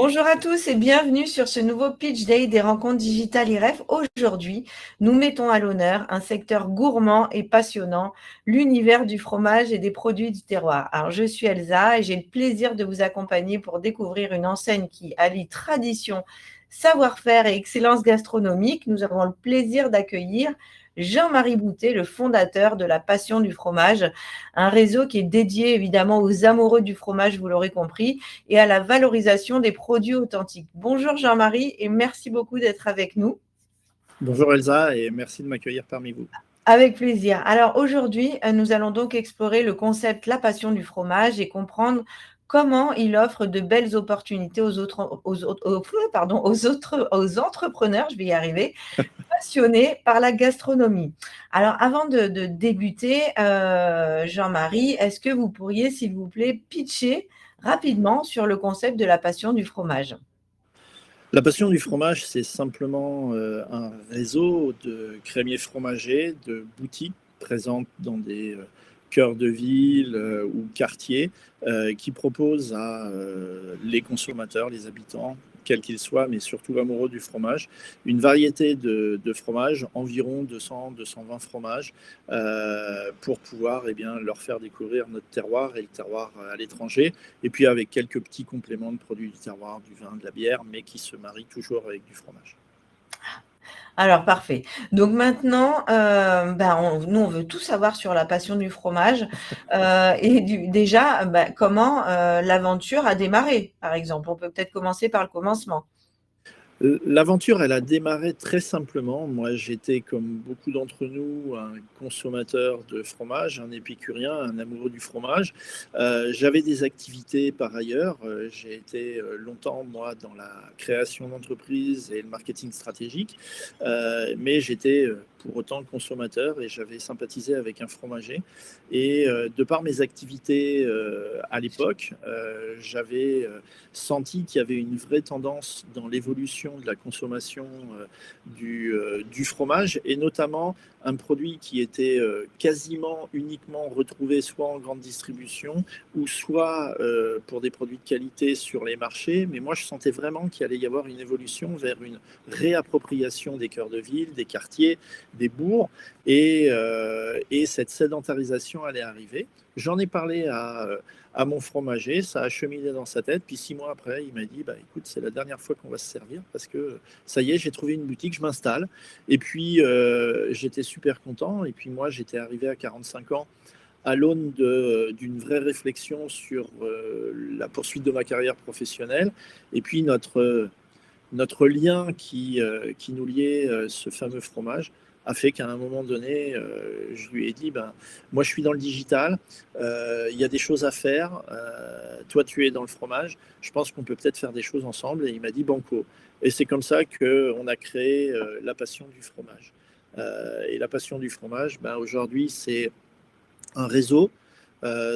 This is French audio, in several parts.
Bonjour à tous et bienvenue sur ce nouveau Pitch Day des rencontres digitales IREF. Aujourd'hui, nous mettons à l'honneur un secteur gourmand et passionnant, l'univers du fromage et des produits du terroir. Alors, je suis Elsa et j'ai le plaisir de vous accompagner pour découvrir une enseigne qui allie tradition, savoir-faire et excellence gastronomique. Nous avons le plaisir d'accueillir Jean-Marie Boutet, le fondateur de la Passion du fromage, un réseau qui est dédié évidemment aux amoureux du fromage, vous l'aurez compris, et à la valorisation des produits authentiques. Bonjour Jean-Marie et merci beaucoup d'être avec nous. Bonjour Elsa et merci de m'accueillir parmi vous. Avec plaisir. Alors aujourd'hui, nous allons donc explorer le concept La Passion du fromage et comprendre comment il offre de belles opportunités aux entrepreneurs, je vais y arriver, passionnés par la gastronomie. Alors avant de débuter, Jean-Marie, est-ce que vous pourriez, s'il vous plaît, pitcher rapidement sur le concept de la passion du fromage? La Passion du fromage, c'est simplement un réseau de crémiers fromagers, de boutiques présentes dans des cœurs de ville ou quartiers qui proposent à les consommateurs, les habitants, quels qu'ils soient, mais surtout amoureux du fromage, une variété de fromages, environ 200-220 fromages, pour pouvoir leur faire découvrir notre terroir et le terroir à l'étranger, et puis avec quelques petits compléments de produits du terroir, du vin, de la bière, mais qui se marient toujours avec du fromage. Alors, parfait. Donc maintenant, nous, on veut tout savoir sur la passion du fromage déjà, comment l'aventure a démarré, par exemple. On peut peut-être commencer par le commencement. L'aventure, elle a démarré très simplement. Moi, j'étais, comme beaucoup d'entre nous, un consommateur de fromage, un épicurien, un amoureux du fromage. J'avais des activités par ailleurs. J'ai été longtemps, moi, dans la création d'entreprises et le marketing stratégique. Mais j'étais pour autant consommateur et j'avais sympathisé avec un fromager. Et de par mes activités à l'époque, j'avais senti qu'il y avait une vraie tendance dans l'évolution de la consommation du fromage, et notamment un produit qui était quasiment uniquement retrouvé soit en grande distribution ou soit pour des produits de qualité sur les marchés. Mais moi, je sentais vraiment qu'il allait y avoir une évolution vers une réappropriation des cœurs de ville, des quartiers, des bourgs, et cette sédentarisation allait arriver. J'en ai parlé à mon fromager, ça a cheminé dans sa tête, puis 6 mois après, il m'a dit, écoute, c'est la dernière fois qu'on va se servir, parce que ça y est, j'ai trouvé une boutique, je m'installe. Et puis, j'étais super content, et puis moi, j'étais arrivé à 45 ans, à l'aune d'une vraie réflexion sur la poursuite de ma carrière professionnelle, et puis notre lien qui nous liait, ce fameux fromage, a fait qu'à un moment donné, je lui ai dit, moi je suis dans le digital, il y a des choses à faire, toi tu es dans le fromage, je pense qu'on peut peut-être faire des choses ensemble, et il m'a dit banco. Et c'est comme ça qu'on a créé la Passion du fromage. Et la Passion du fromage, aujourd'hui c'est un réseau.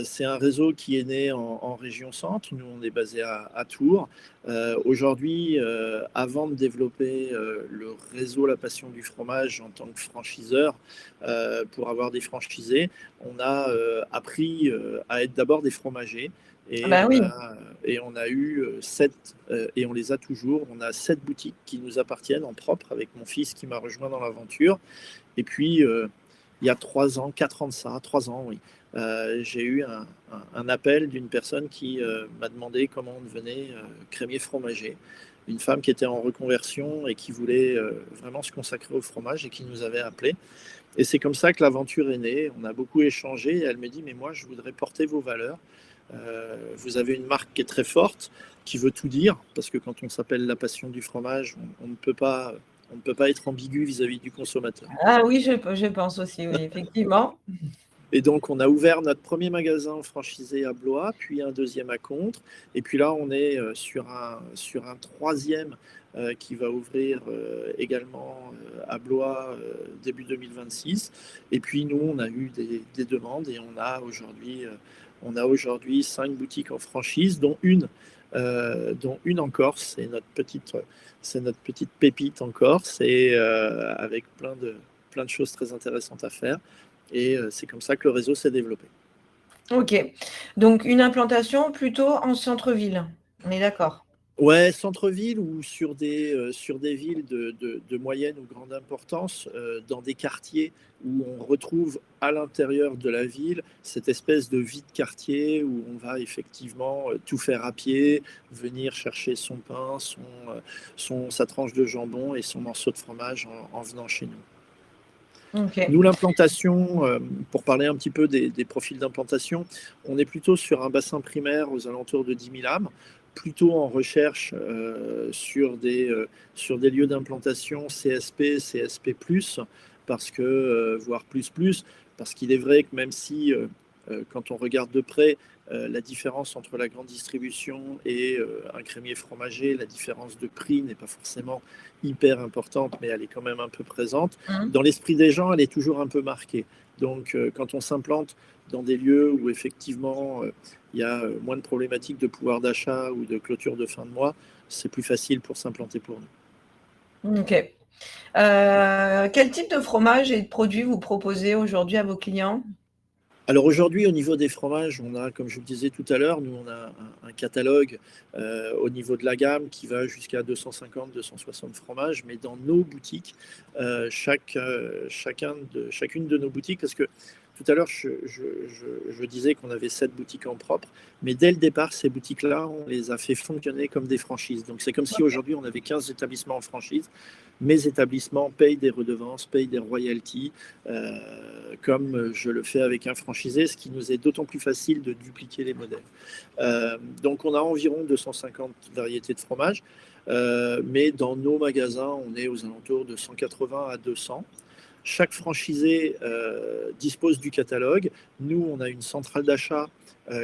C'est un réseau qui est né en région centre. Nous, on est basé à Tours. Aujourd'hui, avant de développer le réseau La Passion du fromage en tant que franchiseur, pour avoir des franchisés, on a appris à être d'abord des fromagers. Et Ben oui. on a eu 7, et on les a toujours. On a 7 boutiques qui nous appartiennent en propre, avec mon fils qui m'a rejoint dans l'aventure. Et puis, il y a 3 ans, 4 ans de ça, 3 ans, oui. J'ai eu un appel d'une personne qui m'a demandé comment on devenait crémier fromager. Une femme qui était en reconversion et qui voulait vraiment se consacrer au fromage et qui nous avait appelé. Et c'est comme ça que l'aventure est née. On a beaucoup échangé et elle me dit, mais moi, je voudrais porter vos valeurs. Vous avez une marque qui est très forte, qui veut tout dire, parce que quand on s'appelle La Passion du fromage, on ne peut pas être ambigu vis-à-vis du consommateur. Ah oui, je pense aussi, oui, effectivement. Et donc, on a ouvert notre premier magasin franchisé à Blois, puis un deuxième à Contres. Et puis là, on est sur un troisième qui va ouvrir également à Blois début 2026. Et puis, nous, on a eu des demandes et on a aujourd'hui 5 boutiques en franchise, dont une en Corse. C'est notre petite pépite en Corse, et avec plein de choses très intéressantes à faire. Et c'est comme ça que le réseau s'est développé. Ok. Donc, une implantation plutôt en centre-ville. On est d'accord. Ouais, centre-ville ou sur des villes de moyenne ou grande importance, dans des quartiers où on retrouve à l'intérieur de la ville cette espèce de vie de quartier où on va effectivement tout faire à pied, venir chercher son pain, sa tranche de jambon et son morceau de fromage en venant chez nous. Ok. Nous, l'implantation, pour parler un petit peu des profils d'implantation, on est plutôt sur un bassin primaire aux alentours de 10 000 âmes, plutôt en recherche sur des lieux d'implantation CSP, CSP+, parce que, voire plus, parce qu'il est vrai que même si, quand on regarde de près, la différence entre la grande distribution et un crémier fromager, la différence de prix n'est pas forcément hyper importante, mais elle est quand même un peu présente. Mhm. Dans l'esprit des gens, elle est toujours un peu marquée. Donc, quand on s'implante dans des lieux où effectivement il y a moins de problématiques de pouvoir d'achat ou de clôture de fin de mois, c'est plus facile pour s'implanter pour nous. Ok. Quel type de fromage et de produits vous proposez aujourd'hui à vos clients? Alors aujourd'hui, au niveau des fromages, on a, comme je vous le disais tout à l'heure, nous on a un catalogue au niveau de la gamme qui va jusqu'à 250, 260 fromages, mais dans nos boutiques, chacune de nos boutiques, parce que tout à l'heure je disais qu'on avait 7 boutiques en propre, mais dès le départ, ces boutiques-là, on les a fait fonctionner comme des franchises. Donc c'est comme si aujourd'hui on avait 15 établissements en franchise. Mes établissements payent des redevances, payent des royalties, comme je le fais avec un franchisé, ce qui nous est d'autant plus facile de dupliquer les modèles. Donc on a environ 250 variétés de fromage, mais dans nos magasins, on est aux alentours de 180 à 200. Chaque franchisé dispose du catalogue. Nous, on a une centrale d'achat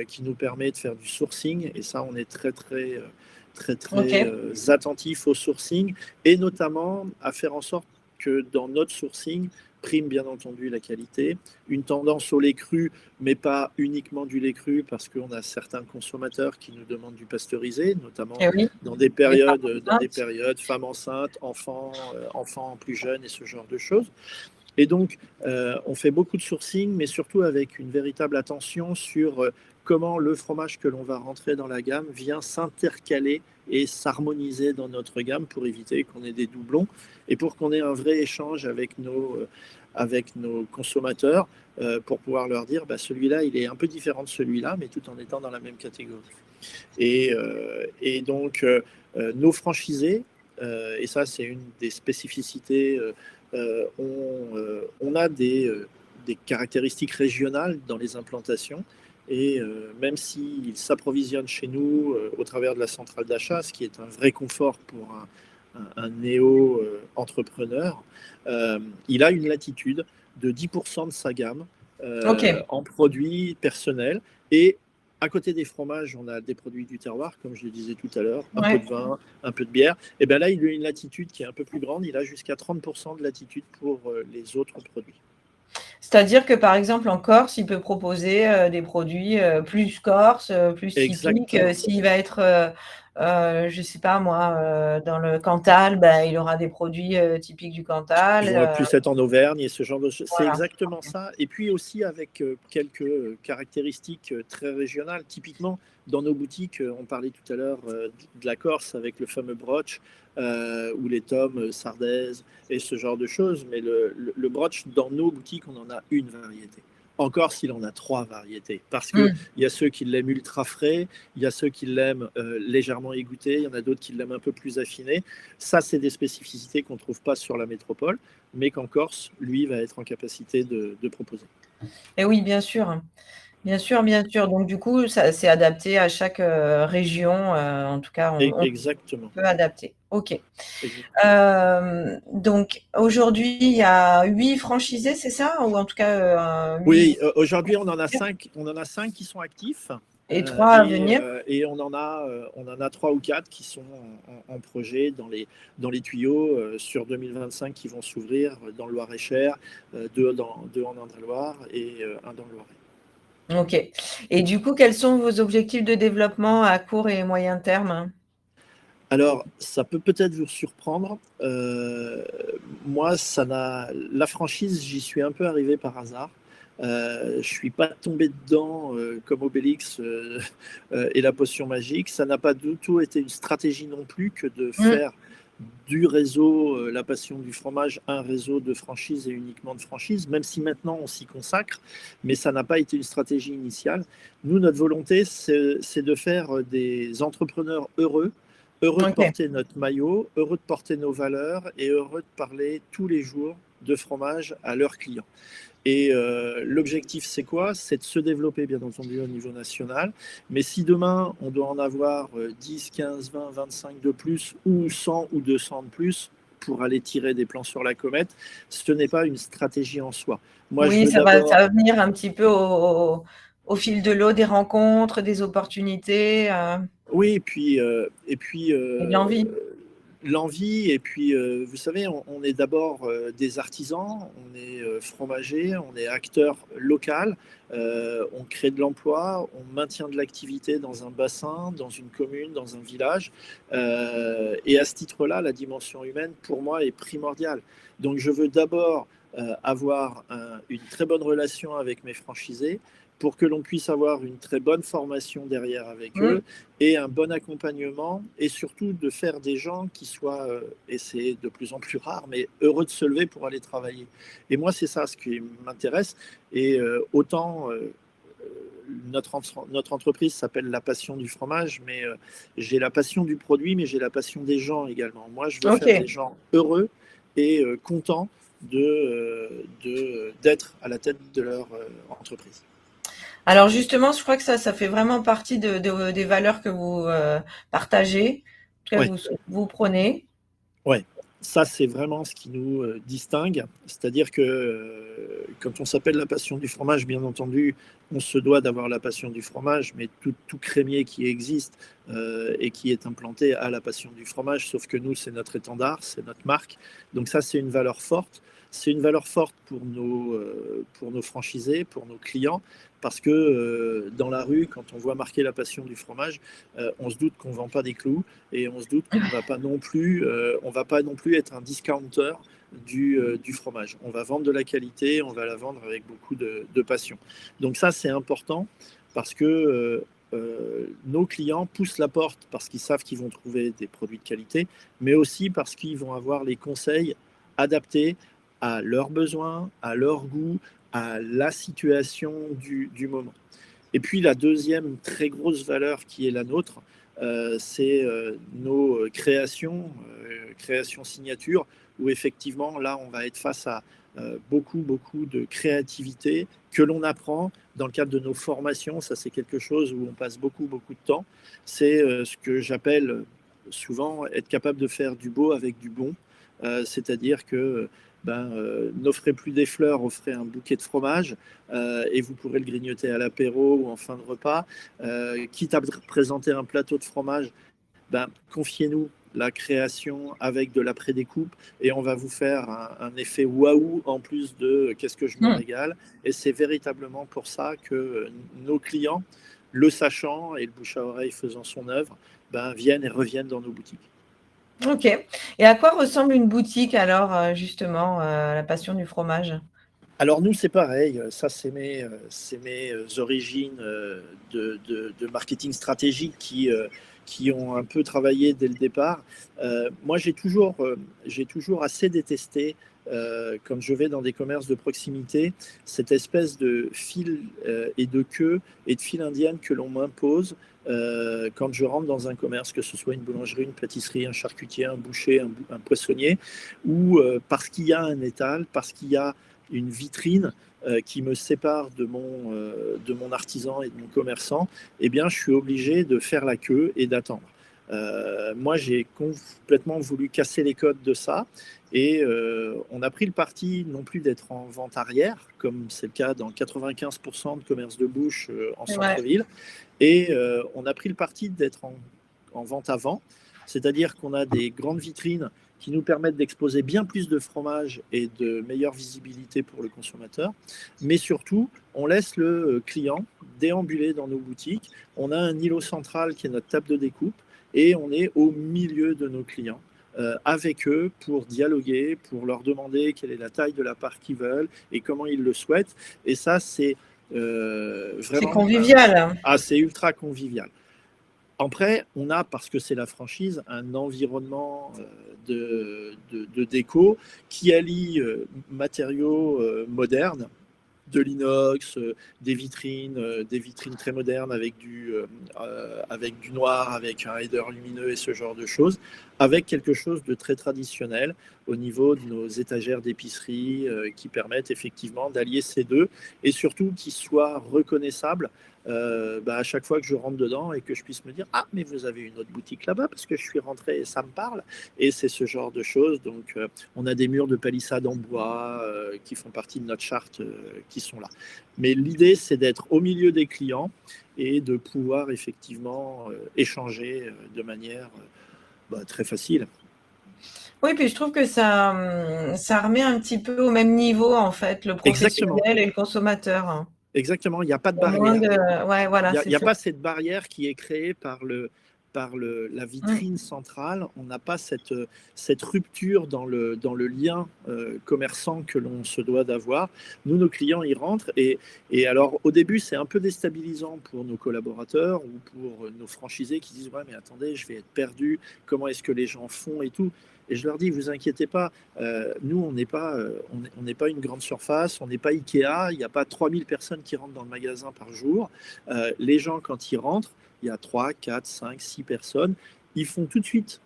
qui nous permet de faire du sourcing, et ça, on est Ok. très attentif au sourcing, et notamment à faire en sorte que dans notre sourcing, prime bien entendu la qualité, une tendance au lait cru, mais pas uniquement du lait cru, parce qu'on a certains consommateurs qui nous demandent du pasteurisé, notamment Eh oui, les dans des femmes périodes femmes enceintes, enfants plus jeunes et ce genre de choses. Et donc, on fait beaucoup de sourcing, mais surtout avec une véritable attention sur comment le fromage que l'on va rentrer dans la gamme vient s'intercaler et s'harmoniser dans notre gamme pour éviter qu'on ait des doublons et pour qu'on ait un vrai échange avec nos consommateurs pour pouvoir leur dire bah, celui-là, il est un peu différent de celui-là, mais tout en étant dans la même catégorie. Et donc, nos franchisés, et ça, c'est une des spécificités on a des caractéristiques régionales dans les implantations. Et même s'ils s'approvisionnent chez nous au travers de la centrale d'achat, ce qui est un vrai confort pour un néo-entrepreneur, il a une latitude de 10% de sa gamme Ok. en produits personnels. Et à côté des fromages, on a des produits du terroir, comme je le disais tout à l'heure, un peu Ouais. de vin, un peu de bière. Et bien là, il a une latitude qui est un peu plus grande. Il a jusqu'à 30% de latitude pour les autres produits. C'est-à-dire que, par exemple, en Corse, il peut proposer des produits plus corse, plus typiques. Exactement. S'il va être, je ne sais pas moi, dans le Cantal, ben, il aura des produits typiques du Qui Cantal. vont plus être en Auvergne et ce genre de choses. C'est Voilà. exactement ça. Et puis aussi avec quelques caractéristiques très régionales. Typiquement, dans nos boutiques, on parlait tout à l'heure de la Corse avec le fameux broch ou les tomes sardaises et ce genre de choses. Mais le broch, dans nos boutiques, on en a une variété. En Corse, il en a 3 variétés. Parce qu'il Mm. y a ceux qui l'aiment ultra frais, il y a ceux qui l'aiment légèrement égoutté, il y en a d'autres qui l'aiment un peu plus affiné. Ça, c'est des spécificités qu'on ne trouve pas sur la métropole, mais qu'en Corse, lui, va être en capacité de proposer. Et oui, bien sûr. Bien sûr, bien sûr. Donc, du coup, ça, c'est adapté à chaque région. En tout cas, on Exactement. peut adapter. OK. Exactement. Donc, aujourd'hui, il y a 8 franchisés, c'est ça? Ou en tout cas, 8 Oui, aujourd'hui, on en a cinq qui sont actifs. et 3 à venir? Et on en a 3 ou 4 qui sont en projet dans les tuyaux sur 2025 qui vont s'ouvrir dans le Loir-et-Cher, deux en Indre-et-Loire et un dans le Loiret. OK. Et du coup, quels sont vos objectifs de développement à court et moyen terme? Alors, ça peut peut-être vous surprendre. Moi, la franchise, j'y suis un peu arrivé par hasard. Je ne suis pas tombé dedans comme Obélix et la potion magique. Ça n'a pas du tout été une stratégie non plus que de Mm. faire du réseau La Passion du fromage un réseau de franchise et uniquement de franchise, même si maintenant on s'y consacre, mais ça n'a pas été une stratégie initiale. Nous, notre volonté, c'est de faire des entrepreneurs heureux, heureux de Ok. porter notre maillot, heureux de porter nos valeurs et heureux de parler tous les jours de fromage à leurs clients. Et l'objectif, c'est quoi? C'est de se développer, bien entendu, au niveau national. Mais si demain, on doit en avoir 10, 15, 20, 25 de plus, ou 100 ou 200 de plus, pour aller tirer des plans sur la comète, ce n'est pas une stratégie en soi. Moi, je Oui, veux ça d'abord. va venir un petit peu au fil de l'eau, des rencontres, des opportunités, Oui, et de l'envie. l'envie, et puis, vous savez, on est d'abord des artisans, on est fromager, on est acteur local, on crée de l'emploi, on maintient de l'activité dans un bassin, dans une commune, dans un village. Et à ce titre-là, la dimension humaine, pour moi, est primordiale. Donc, je veux d'abord avoir une très bonne relation avec mes franchisés pour que l'on puisse avoir une très bonne formation derrière avec Mm. eux et un bon accompagnement, et surtout de faire des gens qui soient, et c'est de plus en plus rare, mais heureux de se lever pour aller travailler. Et moi, c'est ça ce qui m'intéresse. Et autant notre entreprise s'appelle La Passion du fromage, mais j'ai la passion du produit, mais j'ai la passion des gens également. Moi, je veux faire des Ok. gens heureux et contents d'être à la tête de leur entreprise. Alors justement, je crois que ça fait vraiment partie des valeurs que vous partagez, que Ouais. vous prenez. Ouais, ça c'est vraiment ce qui nous distingue. C'est-à-dire que quand on s'appelle La Passion du fromage, bien entendu, on se doit d'avoir la passion du fromage, mais tout crémier qui existe et qui est implanté a la passion du fromage, sauf que nous, c'est notre étendard, c'est notre marque. Donc ça, c'est une valeur forte. C'est une valeur forte pour nos franchisés, pour nos clients, parce que dans la rue, quand on voit marquer la passion du fromage, on se doute qu'on ne vend pas des clous, et on se doute qu'on ne va pas non plus, on va pas non plus être un discounter du fromage. On va vendre de la qualité, on va la vendre avec beaucoup de passion. Donc ça, c'est important parce que nos clients poussent la porte parce qu'ils savent qu'ils vont trouver des produits de qualité, mais aussi parce qu'ils vont avoir les conseils adaptés à leurs besoins, à leur goût, à la situation du moment. Et puis la deuxième très grosse valeur qui est la nôtre, c'est nos créations signature, où effectivement, là, on va être face à beaucoup de créativité que l'on apprend dans le cadre de nos formations. Ça, c'est quelque chose où on passe beaucoup de temps. C'est ce que j'appelle souvent être capable de faire du beau avec du bon. C'est-à-dire que n'offrez plus des fleurs, offrez un bouquet de fromage, et vous pourrez le grignoter à l'apéro ou en fin de repas. Quitte à présenter un plateau de fromage, confiez-nous la création avec de la pré-découpe, et on va vous faire un effet waouh en plus de qu'est-ce que je me Mm. régale. Et c'est véritablement pour ça que nos clients, le sachant et le bouche à oreille faisant son œuvre, viennent et reviennent dans nos boutiques. Ok. Et à quoi ressemble une boutique alors, justement, la passion du fromage? Alors nous, c'est pareil, ça c'est mes origines de marketing stratégique qui ont un peu travaillé dès le départ. Moi, j'ai toujours assez détesté, quand je vais dans des commerces de proximité, cette espèce de fil et de queue et de file indienne que l'on m'impose quand je rentre dans un commerce, que ce soit une boulangerie, une pâtisserie, un charcutier, un boucher, un poissonnier, ou parce qu'il y a un étal, parce qu'il y a une vitrine qui me sépare de mon artisan et de mon commerçant, eh bien, je suis obligé de faire la queue et d'attendre. Moi, j'ai complètement voulu casser les codes de ça, et on a pris le parti non plus d'être en vente arrière, comme c'est le cas dans 95% de commerces de bouche en Ouais. centre-ville, et on a pris le parti d'être en vente avant, c'est-à-dire qu'on a des grandes vitrines qui nous permettent d'exposer bien plus de fromage et de meilleure visibilité pour le consommateur. Mais surtout, on laisse le client déambuler dans nos boutiques. On a un îlot central qui est notre table de découpe, et on est au milieu de nos clients. avec eux pour dialoguer, pour leur demander quelle est la taille de la part qu'ils veulent et comment ils le souhaitent. Et ça, c'est C'est vraiment... convivial. c'est ultra convivial. Après, on a, parce que c'est la franchise, un environnement de déco qui allie matériaux modernes, de l'inox, des vitrines très modernes avec du noir, avec un header lumineux et ce genre de choses, avec quelque chose de très traditionnel au niveau de nos étagères d'épicerie qui permettent effectivement d'allier ces deux et surtout qu'ils soient reconnaissables à chaque fois que je rentre dedans et que je puisse me dire ah mais vous avez une autre boutique là-bas parce que je suis rentré et ça me parle et c'est ce genre de choses. Donc on a des murs de palissade en bois qui font partie de notre charte qui sont là. Mais l'idée c'est d'être au milieu des clients et de pouvoir effectivement échanger de manière très facile. Oui, puis je trouve que ça remet un petit peu au même niveau, en fait, le Exactement. professionnel et le consommateur. Exactement, il n'y a pas de Il y a moins barrière. de... Ouais, voilà, Il c'est n'y a ça. pas cette barrière qui est créée par la Mm. vitrine centrale. On n'a pas cette rupture dans le lien commerçant que l'on se doit d'avoir. Nous, nos clients, ils rentrent et alors au début, c'est un peu déstabilisant pour nos collaborateurs ou pour nos franchisés qui disent ouais, mais attendez, je vais être perdu. Comment est-ce que les gens font et tout. Et je leur dis, vous inquiétez pas, nous, on n'est pas une grande surface, on n'est pas Ikea, il n'y a pas 3000 personnes qui rentrent dans le magasin par jour. Les gens, quand ils rentrent, il y a 3, 4, 5, 6 personnes, ils font tout de suite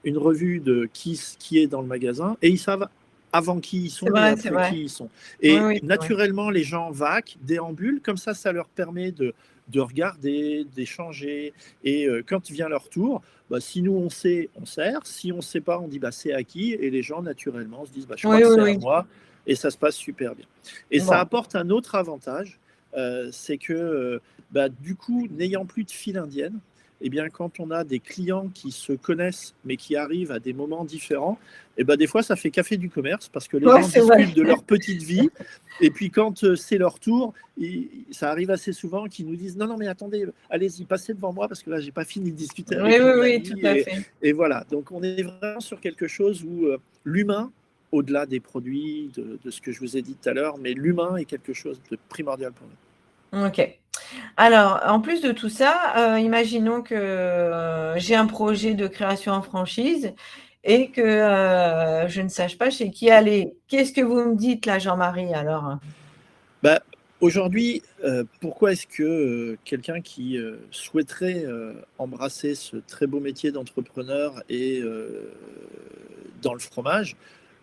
une revue de qui est dans le magasin et ils savent avant qui ils C'est sont et vrai, c'est après vrai. qui ils sont. Oui, Et oui, c'est vrai. naturellement, les gens vaquent, déambulent, comme ça leur permet de regarder, d'échanger. Et quand vient leur tour, si nous on sait, on sert. Si on ne sait pas, on dit c'est à qui. Et les gens naturellement se disent je crois Oui, que oui, c'est à oui. moi. Et ça se passe super bien. Et ça Bon. apporte un autre avantage, c'est que du coup, n'ayant plus de file indienne, eh bien, quand on a des clients qui se connaissent mais qui arrivent à des moments différents, des fois ça fait café du commerce parce que les Ouais, gens c'est vrai. discutent de leur petite vie et puis quand c'est leur tour, ça arrive assez souvent qu'ils nous disent non, non, mais attendez, allez-y, passez devant moi parce que là, j'ai pas fini de discuter Oui, avec oui, mon oui, tout ami. à fait. Et voilà, donc on est vraiment sur quelque chose où l'humain, au-delà des produits, de ce que je vous ai dit tout à l'heure, mais l'humain est quelque chose de primordial pour nous. Ok. Alors, en plus de tout ça, imaginons que j'ai un projet de création en franchise et que je ne sache pas chez qui aller. Qu'est-ce que vous me dites là, Jean-Marie, alors? Bah, aujourd'hui, pourquoi est-ce que quelqu'un qui souhaiterait embrasser ce très beau métier d'entrepreneur et dans le fromage,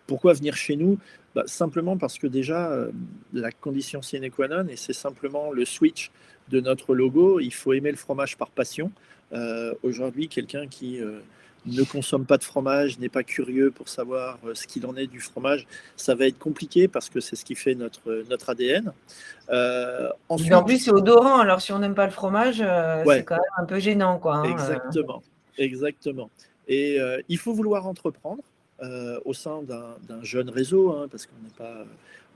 pourquoi venir chez nous? Simplement parce que déjà, la condition sine qua non, et c'est simplement le switch de notre logo, il faut aimer le fromage par passion. Aujourd'hui, quelqu'un qui ne consomme pas de fromage, n'est pas curieux pour savoir ce qu'il en est du fromage, ça va être compliqué parce que c'est ce qui fait notre ADN. Mais en plus, Ensuite, c'est odorant. Alors, si on n'aime pas le fromage, c'est ouais, quand même un peu gênant, quoi. exactement, exactement. Et il faut vouloir entreprendre au sein d'un jeune réseau, hein, parce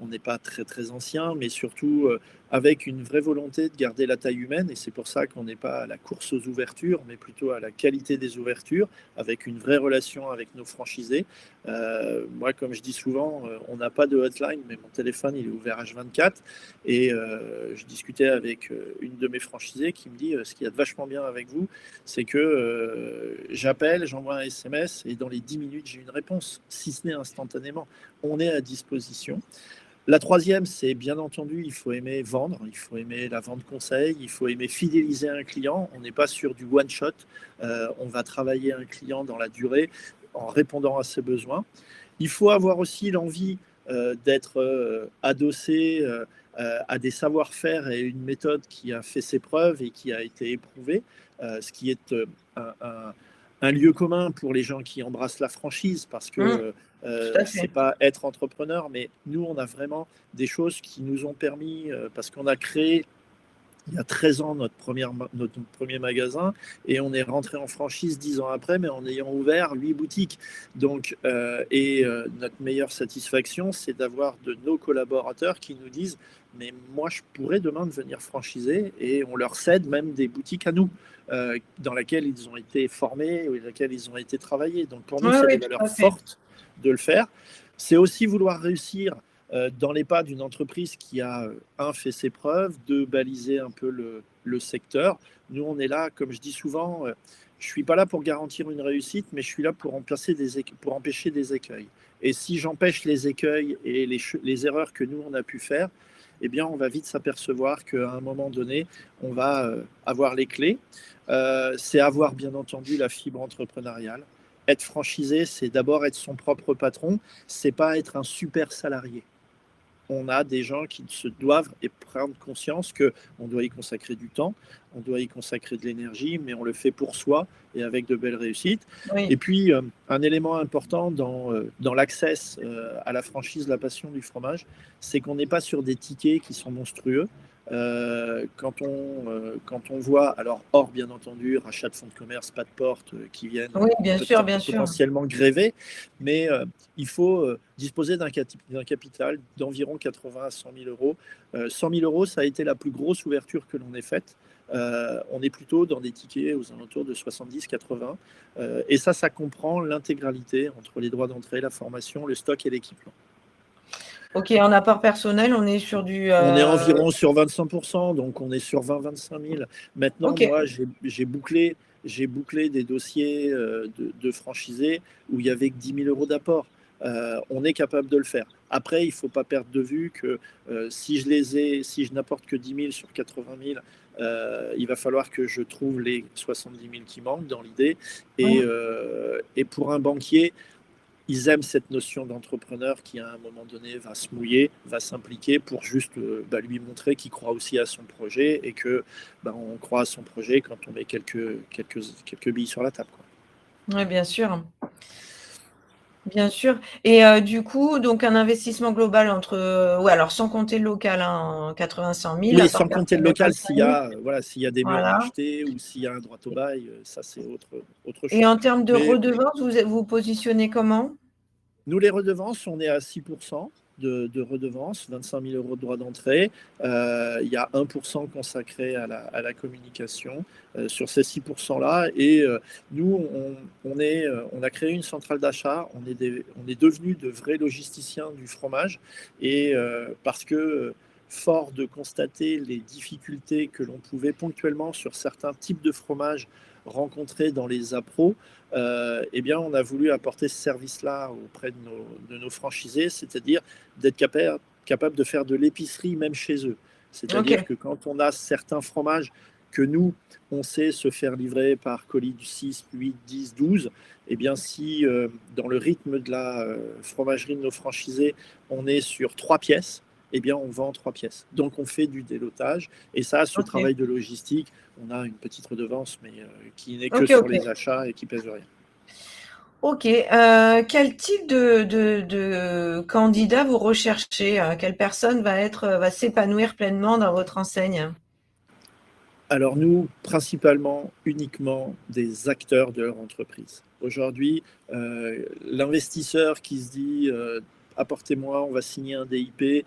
on n'est pas très très ancien, mais surtout avec une vraie volonté de garder la taille humaine. Et c'est pour ça qu'on n'est pas à la course aux ouvertures, mais plutôt à la qualité des ouvertures, avec une vraie relation avec nos franchisés. Moi, comme je dis souvent, on n'a pas de hotline, mais mon téléphone il est ouvert H24. Et je discutais avec une de mes franchisées qui me dit ce qu'il y a de vachement bien avec vous, c'est que j'appelle, j'envoie un SMS et dans les 10 minutes, j'ai une réponse, si ce n'est instantanément. On est à disposition. La troisième, c'est bien entendu, il faut aimer vendre, il faut aimer la vente conseil, il faut aimer fidéliser un client. On n'est pas sur du one-shot, on va travailler un client dans la durée en répondant à ses besoins. Il faut avoir aussi l'envie d'être adossé à des savoir-faire et une méthode qui a fait ses preuves et qui a été éprouvée, ce qui est un lieu commun pour les gens qui embrassent la franchise parce Mmh, que tout à c'est fait. pas être entrepreneur, mais nous, on a vraiment des choses qui nous ont permis, parce qu'on a créé il y a 13 ans notre premier magasin et on est rentré en franchise 10 ans après, mais en ayant ouvert 8 boutiques. Donc, notre meilleure satisfaction, c'est d'avoir de nos collaborateurs qui nous disent mais moi, je pourrais demain devenir franchisé et on leur cède même des boutiques à nous dans lesquelles ils ont été formés ou dans lesquelles ils ont été travaillés. Donc, pour nous, Oui, c'est des oui, tout valeurs à fait. fortes de le faire. C'est aussi vouloir réussir dans les pas d'une entreprise qui a, fait ses preuves, deux, baliser un peu le secteur. Nous, on est là, comme je dis souvent, je ne suis pas là pour garantir une réussite, mais je suis là pour empêcher des écueils. Et si j'empêche les écueils et les erreurs que nous, on a pu faire, eh bien, on va vite s'apercevoir qu'à un moment donné, on va avoir les clés. C'est avoir, bien entendu, la fibre entrepreneuriale. Être franchisé, c'est d'abord être son propre patron, c'est pas être un super salarié. On a des gens qui se doivent et prendre conscience qu'on doit y consacrer du temps, on doit y consacrer de l'énergie, mais on le fait pour soi et avec de belles réussites. Oui. Et puis, un élément important dans l'accès à la franchise La Passion du fromage, c'est qu'on n'est pas sur des tickets qui sont monstrueux. Quand on voit, alors hors bien entendu, rachat de fonds de commerce, pas de porte, qui viennent Oui, bien sûr, bien sûr. potentiellement gréver, mais il faut disposer d'un capital d'environ 80 à 100 000 euros. 100 000 euros, ça a été la plus grosse ouverture que l'on ait faite. On est plutôt dans des tickets aux alentours de 70-80. Et ça comprend l'intégralité entre les droits d'entrée, la formation, le stock et l'équipement. Ok, en apport personnel, on est sur du... On est environ sur 25%, donc on est sur 20-25 000. Maintenant, okay. moi, j'ai bouclé des dossiers de franchisés où il y avait que 10 000 euros d'apport. On est capable de le faire. Après, il ne faut pas perdre de vue que si je n'apporte que 10 000 sur 80 000, il va falloir que je trouve les 70 000 qui manquent dans l'idée. Et pour un banquier, ils aiment cette notion d'entrepreneur qui, à un moment donné, va se mouiller, va s'impliquer pour juste lui montrer qu'il croit aussi à son projet et que on croit à son projet quand on met quelques billes sur la table, quoi. Oui, bien sûr. Bien sûr. Et du coup, donc un investissement global entre, alors sans compter le local, 80-100 000. Oui, sans compter le local, s'il y a des murs à voilà. acheter ou s'il y a un droit au bail, ça c'est autre chose. Et en termes de Mais redevances, vous positionnez comment? nous, les redevances, on est à 6% de redevances, 25 000 euros de droit d'entrée. Il y a 1% consacré à la communication sur ces 6%-là. Et nous, on a créé une centrale d'achat. On est devenus de vrais logisticiens du fromage. Et parce que, fort de constater les difficultés que l'on pouvait ponctuellement sur certains types de fromages rencontrer dans les appros, eh bien, on a voulu apporter ce service-là auprès de nos franchisés, c'est-à-dire d'être capable de faire de l'épicerie même chez eux. C'est-à-dire que quand on a certains fromages que nous, on sait se faire livrer par colis du 6, 8, 10, 12, eh bien, si dans le rythme de la fromagerie de nos franchisés, on est sur 3 pièces, eh bien, on vend 3 pièces. Donc, on fait du délotage. Et ça, ce travail de logistique, on a une petite redevance, mais qui n'est que sur les achats et qui pèse rien. Ok. Quel type de candidat vous recherchez? Quelle personne va s'épanouir pleinement dans votre enseigne? Alors nous, principalement, uniquement des acteurs de leur entreprise. Aujourd'hui, l'investisseur qui se dit apportez-moi, on va signer un DIP,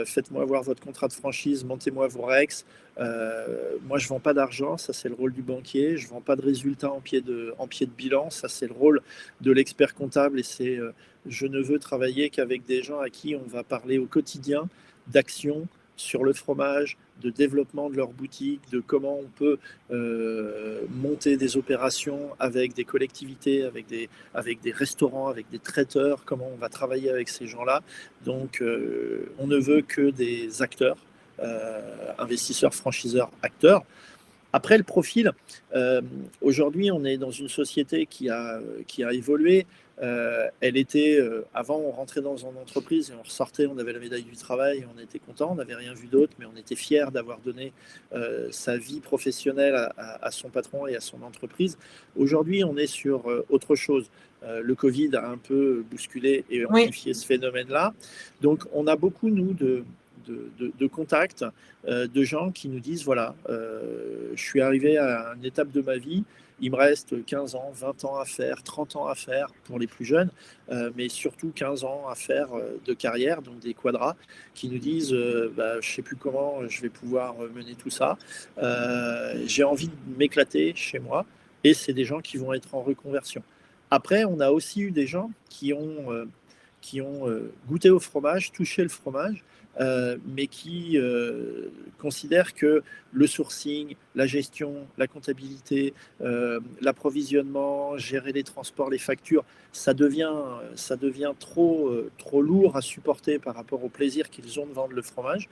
faites-moi voir votre contrat de franchise, montez-moi vos REX. Moi, je ne vends pas d'argent, ça c'est le rôle du banquier. Je ne vends pas de résultats en pied de bilan, ça c'est le rôle de l'expert comptable. Et c'est, je ne veux travailler qu'avec des gens à qui on va parler au quotidien d'action sur le fromage, de développement de leur boutique, de comment on peut monter des opérations avec des collectivités, avec des restaurants, avec des traiteurs, comment on va travailler avec ces gens-là. Donc, on ne veut que des acteurs, investisseurs, franchiseurs, acteurs. Après, le profil, aujourd'hui, on est dans une société qui a évolué. Elle était, avant, on rentrait dans une entreprise et on ressortait, on avait la médaille du travail, et on était content, on n'avait rien vu d'autre, mais on était fier d'avoir donné sa vie professionnelle à son patron et à son entreprise. Aujourd'hui, on est sur autre chose. Le Covid a un peu bousculé et amplifié ce phénomène-là. Donc, on a beaucoup, nous, de contacts de gens qui nous disent, voilà, je suis arrivé à une étape de ma vie, il me reste 15 ans, 20 ans à faire, 30 ans à faire pour les plus jeunes, mais surtout 15 ans à faire de carrière, donc des quadras, qui nous disent je ne sais plus comment je vais pouvoir mener tout ça. J'ai envie de m'éclater chez moi, et c'est des gens qui vont être en reconversion. Après, on a aussi eu des gens qui ont goûté au fromage, touché le fromage, mais qui considèrent que le sourcing, la gestion, la comptabilité, l'approvisionnement, gérer les transports, les factures, ça devient trop lourd à supporter par rapport au plaisir qu'ils ont de vendre le fromage,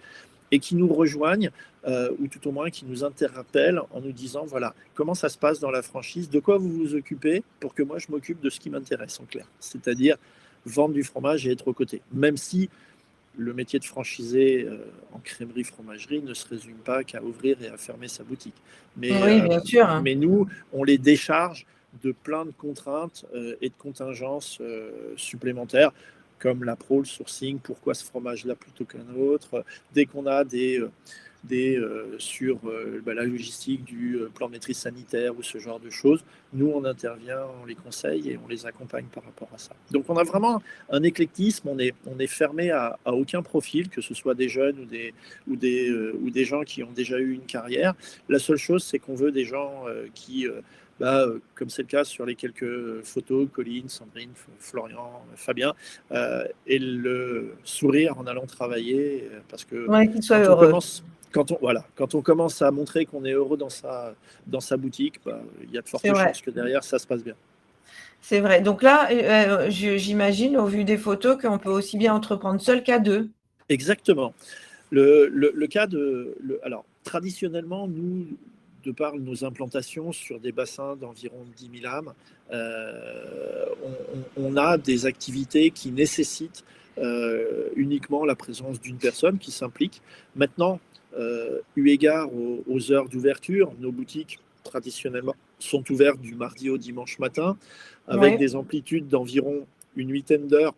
et qui nous rejoignent, ou tout au moins qui nous interpellent en nous disant, voilà, comment ça se passe dans la franchise, de quoi vous vous occupez, pour que moi je m'occupe de ce qui m'intéresse en clair, c'est-à-dire vendre du fromage et être aux côtés. Même si le métier de franchisé en crèmerie, fromagerie ne se résume pas qu'à ouvrir et à fermer sa boutique. Oui, bien sûr. Mais nous, on les décharge de plein de contraintes et de contingences supplémentaires, comme la pro, le sourcing, pourquoi ce fromage-là plutôt qu'un autre. Dès qu'on a sur la logistique du plan de maîtrise sanitaire ou ce genre de choses, nous on intervient, on les conseille et on les accompagne par rapport à ça. Donc on a vraiment un éclectisme, on est fermé à aucun profil, que ce soit des jeunes ou des gens qui ont déjà eu une carrière. La seule chose, c'est qu'on veut des gens qui comme c'est le cas sur les quelques photos, Colline, Sandrine, Florian, Fabien, et le sourire en allant travailler, parce que qu'il soit heureux. Quand on commence à montrer qu'on est heureux dans sa boutique, il y a de fortes chances que derrière, ça se passe bien. C'est vrai. Donc là, j'imagine, au vu des photos, qu'on peut aussi bien entreprendre seul qu'à deux. Exactement. Alors, traditionnellement, nous, de par nos implantations sur des bassins d'environ 10 000 âmes, on a des activités qui nécessitent uniquement la présence d'une personne qui s'implique. Maintenant, eu égard aux heures d'ouverture, nos boutiques traditionnellement sont ouvertes du mardi au dimanche matin, avec des amplitudes d'environ une huitaine d'heures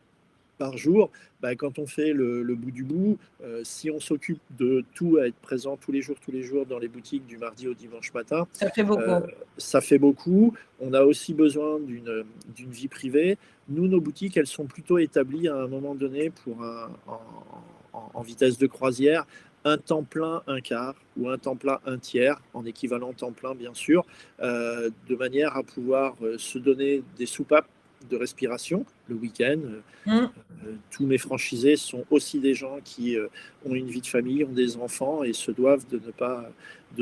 par jour. Quand on fait le bout du bout, si on s'occupe de tout, à être présent tous les jours dans les boutiques du mardi au dimanche matin, ça fait beaucoup. Ça fait beaucoup. On a aussi besoin d'une vie privée. Nous, nos boutiques, elles sont plutôt établies à un moment donné pour en vitesse de croisière, un temps plein, un quart, ou un temps plein, un tiers, en équivalent temps plein, bien sûr, de manière à pouvoir se donner des soupapes de respiration le week-end. Tous mes franchisés sont aussi des gens qui ont une vie de famille, ont des enfants et se doivent de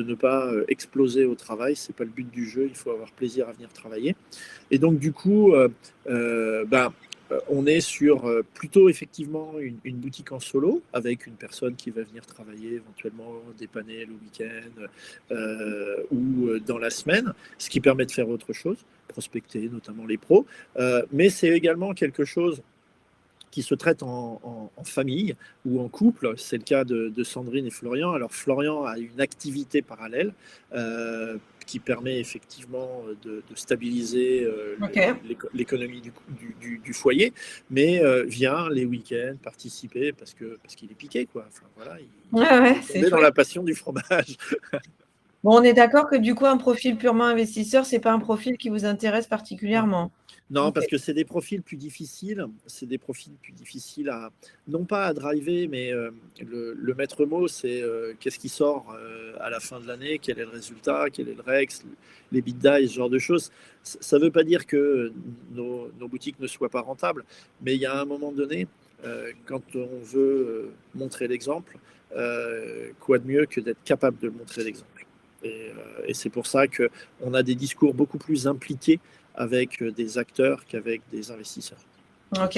ne pas exploser au travail. C'est pas le but du jeu, il faut avoir plaisir à venir travailler. Et donc du coup, on est sur plutôt effectivement une boutique en solo, avec une personne qui va venir travailler éventuellement, dépanner le week-end ou dans la semaine, ce qui permet de faire autre chose, prospecter notamment les pros. Mais c'est également quelque chose qui se traite en famille ou en couple. C'est le cas de Sandrine et Florian. Alors Florian a une activité parallèle qui permet effectivement de stabiliser l'économie du foyer, mais vient les week-ends participer parce qu'il est piqué, quoi. Enfin, voilà, il est dans la passion du fromage. Bon, on est d'accord que du coup, un profil purement investisseur, c'est pas un profil qui vous intéresse particulièrement. Non, parce que c'est des profils plus difficiles. C'est des profils plus difficiles non pas à driver, mais le maître mot, c'est qu'est-ce qui sort à la fin de l'année, quel est le résultat, quel est le REX, les EBITDA et ce genre de choses. Ça ne veut pas dire que nos boutiques ne soient pas rentables, mais il y a un moment donné, quand on veut montrer l'exemple, quoi de mieux que d'être capable de montrer l'exemple. Et c'est pour ça qu'on a des discours beaucoup plus impliqués avec des acteurs qu'avec des investisseurs. Ok.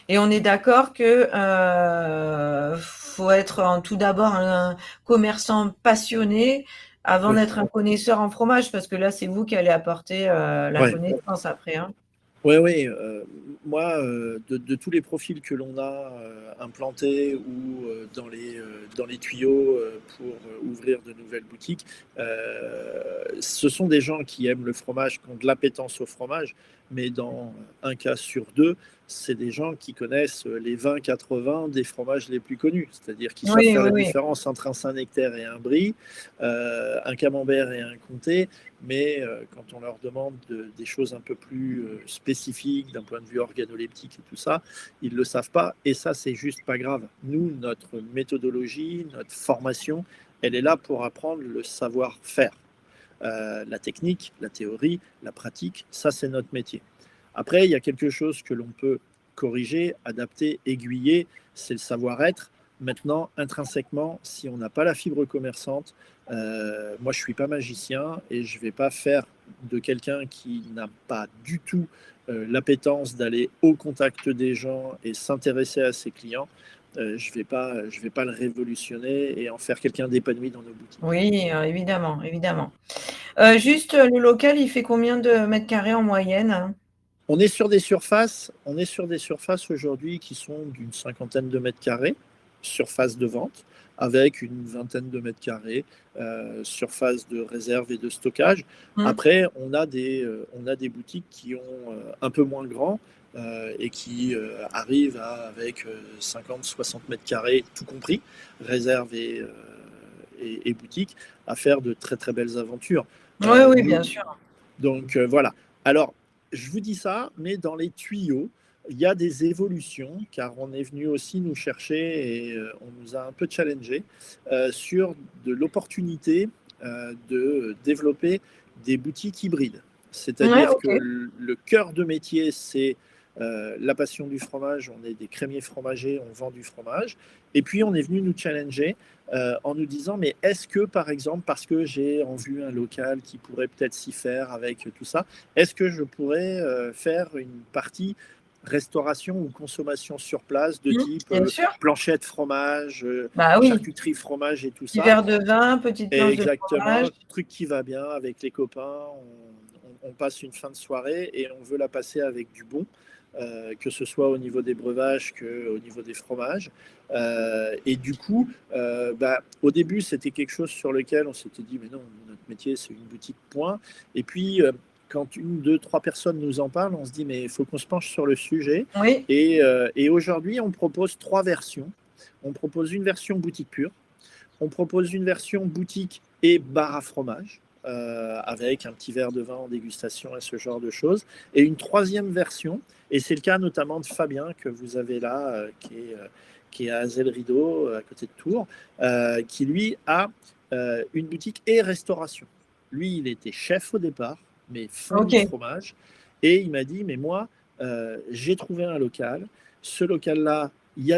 Et on est d'accord que faut être tout d'abord un commerçant passionné avant d'être un connaisseur en fromage, parce que là, c'est vous qui allez apporter la connaissance après. Oui. Moi, de tous les profils que l'on a implantés ou dans les tuyaux pour ouvrir de nouvelles boutiques, ce sont des gens qui aiment le fromage, qui ont de l'appétence au fromage, mais dans un cas sur deux, c'est des gens qui connaissent les 20-80 des fromages les plus connus, c'est-à-dire qu'ils savent Oui, faire oui, la oui. différence entre un Saint-Nectaire et un Brie, un Camembert et un Comté, mais quand on leur demande des choses un peu plus spécifiques d'un point de vue organoleptique et tout ça, ils ne le savent pas, et ça, c'est juste pas grave. Nous, notre méthodologie, notre formation, elle est là pour apprendre le savoir-faire. La technique, la théorie, la pratique, ça, c'est notre métier. Après, il y a quelque chose que l'on peut corriger, adapter, aiguiller, c'est le savoir-être. Maintenant, intrinsèquement, si on n'a pas la fibre commerçante, moi je ne suis pas magicien et je ne vais pas faire de quelqu'un qui n'a pas du tout l'appétence d'aller au contact des gens et s'intéresser à ses clients. Je ne vais pas le révolutionner et en faire quelqu'un d'épanoui dans nos boutiques. Oui, évidemment, évidemment. Juste, le local, il fait combien de mètres carrés en moyenne? On est sur des surfaces aujourd'hui qui sont d'une cinquantaine de mètres carrés, surface de vente, avec une vingtaine de mètres carrés, surface de réserve et de stockage. Mmh. Après, on a des boutiques qui ont un peu moins grand et qui arrivent avec 50-60 mètres carrés, tout compris, réserve et boutique, à faire de très très belles aventures. Oui, oui, Nous, bien sûr. donc voilà. Alors, je vous dis ça, mais dans les tuyaux, il y a des évolutions, car on est venu aussi nous chercher et on nous a un peu challengé sur de l'opportunité de développer des boutiques hybrides. Ouais, C'est-à-dire que OK. le cœur de métier, c'est la passion du fromage. On est des crémiers fromagers, on vend du fromage. Et puis, on est venu nous challenger en nous disant, mais est-ce que, par exemple, parce que j'ai en vue un local qui pourrait peut-être s'y faire avec tout ça, est-ce que je pourrais faire une partie restauration ou consommation sur place de Mmh, type bien sûr. planchette fromage, Bah oui, charcuterie fromage et tout petit ça. verre de vin, petite Et planche de fromage. exactement, truc qui va bien avec les copains. On passe une fin de soirée et on veut la passer avec du bon, que ce soit au niveau des breuvages qu'au niveau des fromages. Et du coup, au début, c'était quelque chose sur lequel on s'était dit, mais non, notre métier, c'est une boutique point. Et puis, quand une, deux, trois personnes nous en parlent, on se dit, mais il faut qu'on se penche sur le sujet. Oui, Et aujourd'hui, on propose trois versions. On propose une version boutique pure. On propose une version boutique et bar à fromage, avec un petit verre de vin en dégustation et ce genre de choses. Et une troisième version, et c'est le cas notamment de Fabien que vous avez là, qui est à Azel Rideau, à côté de Tours, qui lui a une boutique et restauration. Lui, il était chef au départ, mais fin du OK. fromage. Et il m'a dit, mais moi, j'ai trouvé un local. Ce local-là, il y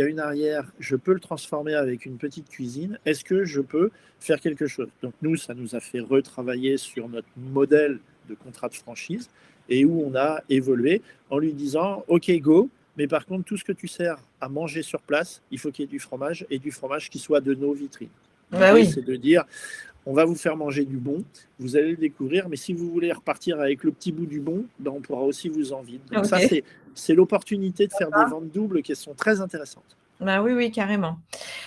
a une arrière, je peux le transformer avec une petite cuisine. Est-ce que je peux faire quelque chose? Donc nous, ça nous a fait retravailler sur notre modèle de contrat de franchise et où on a évolué en lui disant, OK, go, mais par contre, tout ce que tu sers à manger sur place, il faut qu'il y ait du fromage et du fromage qui soit de nos vitrines. Bah L'idée, oui. c'est de dire, on va vous faire manger du bon, vous allez le découvrir, mais si vous voulez repartir avec le petit bout du bon, ben on pourra aussi vous en vide. Donc ça, OK. c'est l'opportunité de faire des ventes doubles qui sont très intéressantes. Bah oui, oui, carrément.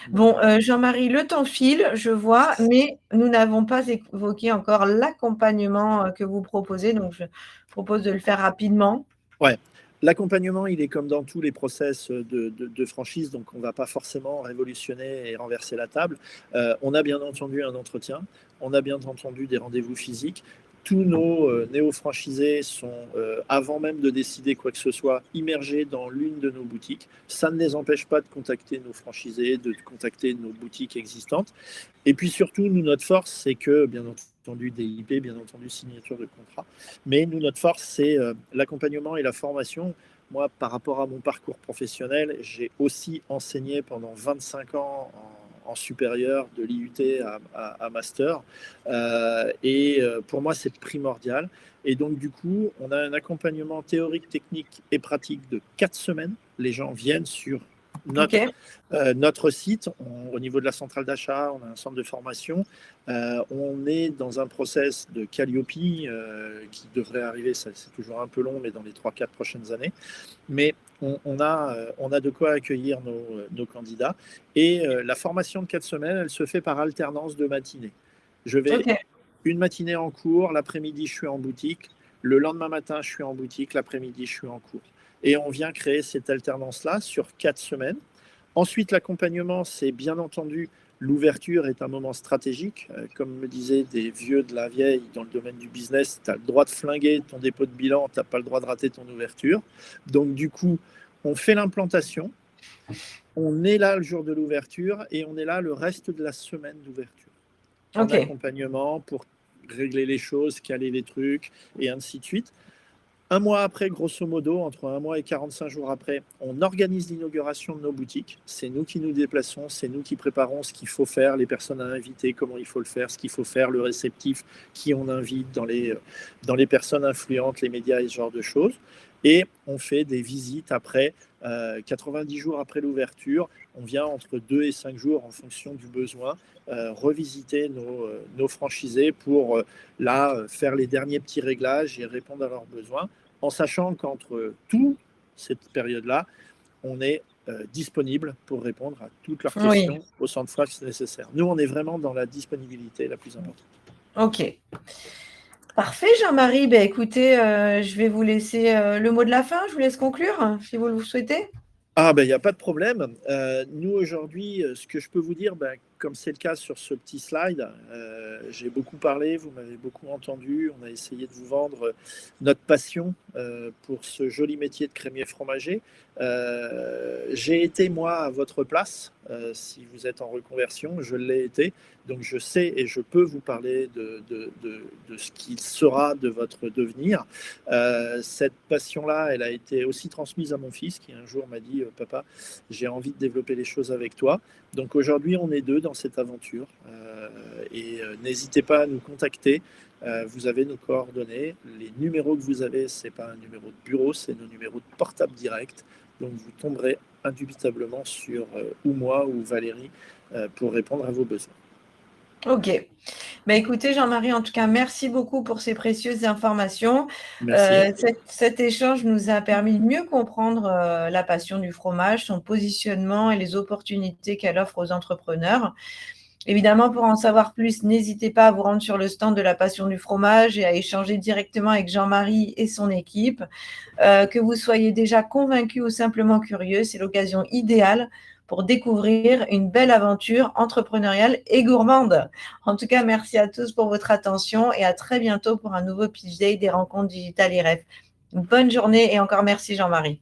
Donc Bon, voilà. Jean-Marie, le temps file, je vois, mais nous n'avons pas évoqué encore l'accompagnement, que vous proposez, donc je propose de le faire rapidement. Ouais. L'accompagnement, il est comme dans tous les process de franchise, donc on ne va pas forcément révolutionner et renverser la table. On a bien entendu un entretien, on a bien entendu des rendez-vous physiques. Tous nos néo-franchisés sont, avant même de décider quoi que ce soit, immergés dans l'une de nos boutiques. Ça ne les empêche pas de contacter nos franchisés, de contacter nos boutiques existantes. Et puis surtout, nous, notre force, c'est que, bien entendu, DIP, bien entendu, signature de contrat. Mais nous, notre force, c'est l'accompagnement et la formation. Moi, par rapport à mon parcours professionnel, j'ai aussi enseigné pendant 25 ans en supérieur, de l'IUT à master. Pour moi, c'est primordial. Et donc, du coup, on a un accompagnement théorique, technique et pratique de 4 semaines. Les gens viennent sur OK. notre site, au niveau de la centrale d'achat, on a un centre de formation. On est dans un process de Calliope qui devrait arriver, c'est toujours un peu long, mais dans les 3-4 prochaines années. Mais on a de quoi accueillir nos candidats. Et la formation de 4 semaines, elle se fait par alternance de matinée. Je vais OK. une matinée en cours, l'après-midi, je suis en boutique. Le lendemain matin, je suis en boutique. L'après-midi, je suis en cours. Et on vient créer cette alternance-là sur 4 semaines. Ensuite, l'accompagnement, c'est bien entendu, l'ouverture est un moment stratégique. Comme me disaient des vieux de la vieille dans le domaine du business, tu as le droit de flinguer ton dépôt de bilan, tu n'as pas le droit de rater ton ouverture. Donc, du coup, on fait l'implantation, on est là le jour de l'ouverture et on est là le reste de la semaine d'ouverture. En accompagnement pour régler les choses, caler les trucs et ainsi de suite. Un mois après, grosso modo, entre un mois et 45 jours après, on organise l'inauguration de nos boutiques. C'est nous qui nous déplaçons, c'est nous qui préparons ce qu'il faut faire, les personnes à inviter, comment il faut le faire, ce qu'il faut faire, le réceptif, qui on invite dans les personnes influentes, les médias et ce genre de choses. Et on fait des visites après, 90 jours après l'ouverture. On vient entre 2 et 5 jours en fonction du besoin, revisiter nos franchisés pour faire les derniers petits réglages et répondre à leurs besoins, en sachant qu'entre toute cette période-là, on est disponible pour répondre à toutes leurs questions autant de fois que c'est nécessaire. Nous, on est vraiment dans la disponibilité la plus importante. Ok. Parfait, Jean-Marie. Ben, écoutez, je vais vous laisser le mot de la fin. Je vous laisse conclure, si vous le souhaitez. Ah ben, il n'y a pas de problème. Nous, aujourd'hui, ce que je peux vous dire, comme c'est le cas sur ce petit slide, j'ai beaucoup parlé, vous m'avez beaucoup entendu, on a essayé de vous vendre notre passion pour ce joli métier de crémier fromager. J'ai été, moi, à votre place, si vous êtes en reconversion, je l'ai été, donc je sais et je peux vous parler de ce qu'il sera de votre devenir. Cette passion-là, elle a été aussi transmise à mon fils qui un jour m'a dit « Papa, j'ai envie de développer les choses avec toi ». Donc aujourd'hui, on est deux dans cette aventure et n'hésitez pas à nous contacter. Vous avez nos coordonnées. Les numéros que vous avez, ce n'est pas un numéro de bureau, c'est nos numéros de portable direct. Donc vous tomberez indubitablement sur ou moi ou Valérie pour répondre à vos besoins. Ok. Écoutez, Jean-Marie, en tout cas, merci beaucoup pour ces précieuses informations. Cet échange nous a permis de mieux comprendre la passion du fromage, son positionnement et les opportunités qu'elle offre aux entrepreneurs. Évidemment, pour en savoir plus, n'hésitez pas à vous rendre sur le stand de la passion du fromage et à échanger directement avec Jean-Marie et son équipe. Que vous soyez déjà convaincu ou simplement curieux, c'est l'occasion idéale pour découvrir une belle aventure entrepreneuriale et gourmande. En tout cas, merci à tous pour votre attention et à très bientôt pour un nouveau Pitch Day des rencontres digitales IREF. Bonne journée et encore merci Jean-Marie.